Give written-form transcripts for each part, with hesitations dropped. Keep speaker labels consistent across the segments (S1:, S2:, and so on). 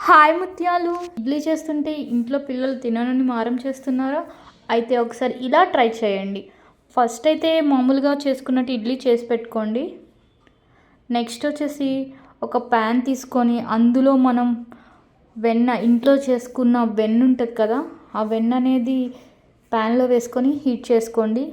S1: Hi ముత్యాలు, ఇడ్లీ చేస్తుంటే ఇంట్లో పిల్లలు తిననని మారం చేస్తున్నారా? అయితే ఒకసారి ఇలా ట్రై చేయండి. ఫస్ట్ అయితే మామూలుగా చేసుకున్నట్టు ఇడ్లీ చేసి పెట్టుకోండి. నెక్స్ట్ వచ్చేసి ఒక ప్యాన్ తీసుకొని అందులో మనం ఇంట్లో చేసుకున్న వెన్న ఉంటుంది కదా, ఆ వెన్న అనేది ప్యాన్లో వేసుకొని హీట్ చేసుకోండి.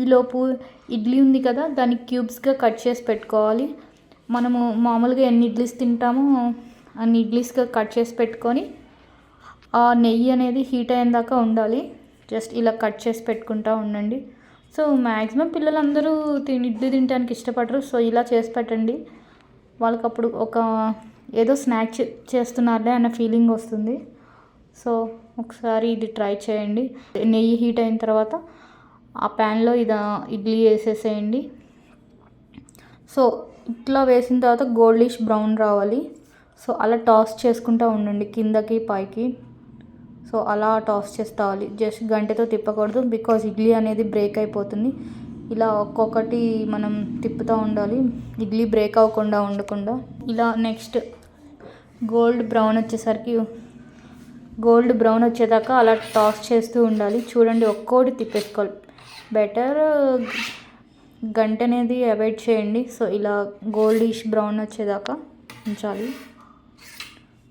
S1: ఈలోపు ఇడ్లీ ఉంది కదా, దాన్ని క్యూబ్స్గా కట్ చేసి పెట్టుకోవాలి. మనము మామూలుగా ఎన్ని ఇడ్లీస్ తింటామో అన్ని ఇడ్లీస్గా కట్ చేసి పెట్టుకొని ఆ నెయ్యి అనేది హీట్ అయిన దాకా ఉండాలి. జస్ట్ ఇలా కట్ చేసి పెట్టుకుంటూ ఉండండి. సో మ్యాక్సిమం పిల్లలందరూ ఇడ్లీ తినడానికి ఇష్టపడరు. సో ఇలా చేసి పెట్టండి. వాళ్ళకి అప్పుడు ఏదో స్నాక్ చేస్తున్నారులే అన్న ఫీలింగ్ వస్తుంది. సో ఒకసారి ఇది ట్రై చేయండి. నెయ్యి హీట్ అయిన తర్వాత ఆ ప్యాన్లో ఇడ్లీ వేసేసేయండి. సో ఇట్లా వేసిన తర్వాత గోల్డిష్ బ్రౌన్ రావాలి. సో అలా టాస్ చేసుకుంటూ ఉండండి కిందకి పైకి. సో అలా టాస్ చేస్తావాలి. జస్ట్ గంటెతో తిప్పకూడదు, బికాజ్ ఇడ్లీ అనేది బ్రేక్ అయిపోతుంది. ఇలా ఒక్కొక్కటి మనం తిప్పుతూ ఉండాలి, ఇడ్లీ బ్రేక్ అవ్వకుండా ఉండకుండా. ఇలా నెక్స్ట్ గోల్డ్ బ్రౌన్ వచ్చేదాకా అలా టాస్ చేస్తూ ఉండాలి. చూడండి, ఒక్కోటి తిప్పేసుకోవాలి. బెటర్ గంట అనేది అవాయిడ్ చేయండి. సో ఇలా గోల్డిష్ బ్రౌన్ వచ్చేదాకా ఉంచాలి.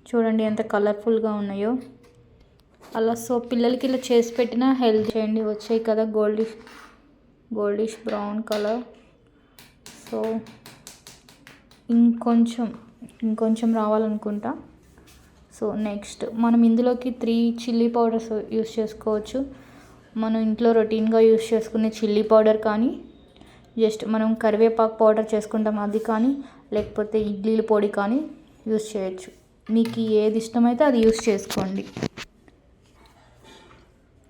S1: చూడండి ఎంత కలర్ఫుల్గా ఉన్నాయో అలా. సో పిల్లలకి ఇలా చేసి పెట్టినా హెల్త్ చేయండి. వచ్చాయి కదా గోల్డిష్ బ్రౌన్ కలర్. సో ఇంకొంచెం రావాలనుకుంటా. సో నెక్స్ట్ మనం ఇందులోకి 3 చిల్లీ పౌడర్స్ యూస్ చేసుకోవచ్చు. మనం ఇంట్లో రొటీన్గా యూస్ చేసుకునే చిల్లీ పౌడర్ కానీ, జస్ట్ మనం కరివేపాకు పౌడర్ చేసుకుంటాం అది కానీ, లేకపోతే ఇడ్లీల పొడి కానీ యూస్ చేయొచ్చు. మీకు ఏది ఇష్టమైతే అది యూస్ చేసుకోండి.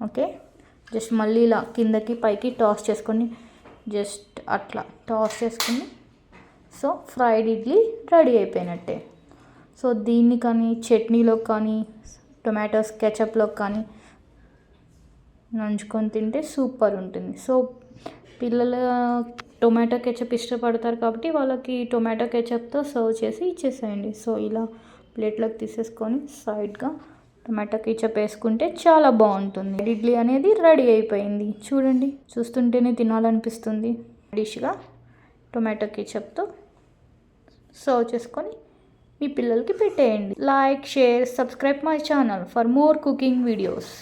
S1: ఓకే, జస్ట్ మళ్ళీ ఇలా కిందకి పైకి టాస్ చేసుకొని, జస్ట్ అట్లా టాస్ చేసుకుని, సో ఫ్రైడ్ ఇడ్లీ రెడీ అయిపోయినట్టే. సో దీన్ని కానీ చట్నీలో కానీ, టొమాటోస్ కెచప్లో కానీ నంచుకొని తింటే సూపర్ ఉంటుంది. సో పిల్లలు టొమాటో కెచప్ ఇష్టపడతారు కాబట్టి వాళ్ళకి టొమాటో కెచప్తో సర్వ్ చేసి ఇచ్చేసేయండి. సో ఇలా ప్లేట్లోకి తీసేసుకొని సైడ్గా టొమాటో కెచప్ వేసుకుంటే చాలా బాగుంటుంది. ఇడ్లీ అనేది రెడీ అయిపోయింది. చూడండి, చూస్తుంటేనే తినాలనిపిస్తుంది. డిష్గా టొమాటో కెచప్తో సర్వ్ చేసుకొని మీ పిల్లలకి పెట్టేయండి. Like, share, subscribe my channel for more cooking videos.